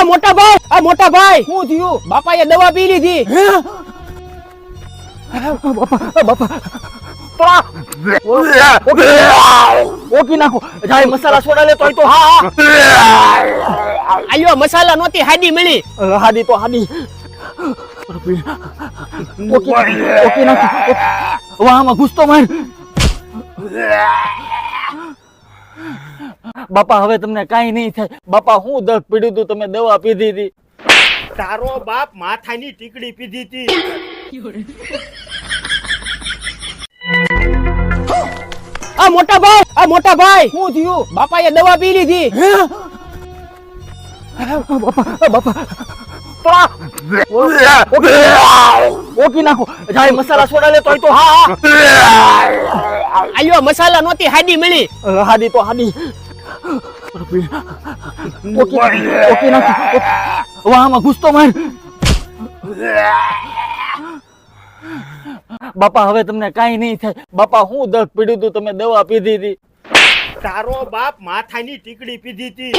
મોટા ભાઈ શું થયું? બાપાએ દવા પી લીધી. ઓકી નાખો. જાય મસાલા સોડા લેતો હોય તો હા. આલ્યો મસાલા નહોતી હાડી મળી. હાડી તો હાડી. ઓકી નાખો. વાહમાં ઘૂસતો માર. બાપા હવે તમને કાઈ નહીં થાય. બાપા હું દર્દ પીડ્યું તું, તમે દવા પીધી હતી. તારો બાપ માથાની ટીકડી પીધી હતી. મોટા ભાઈ શું થયું? બાપાએ દવા પી લીધી. ઓકી નાખો. જાય મસાલા સોડા લેતો હોય તો હા. આલ્યો મસાલા નહોતી હાડી મળી. હાડી તો હાડી. ઓકી નાખો. વાહમાં ઘૂસતો માર. બાપા હવે તમને કાઈ નહીં થાય. બાપા હું દર્દ પીડ્યું તું, તમે દવા પીધી હતી. તારો બાપ માથાની ટીકડી પીધી હતી.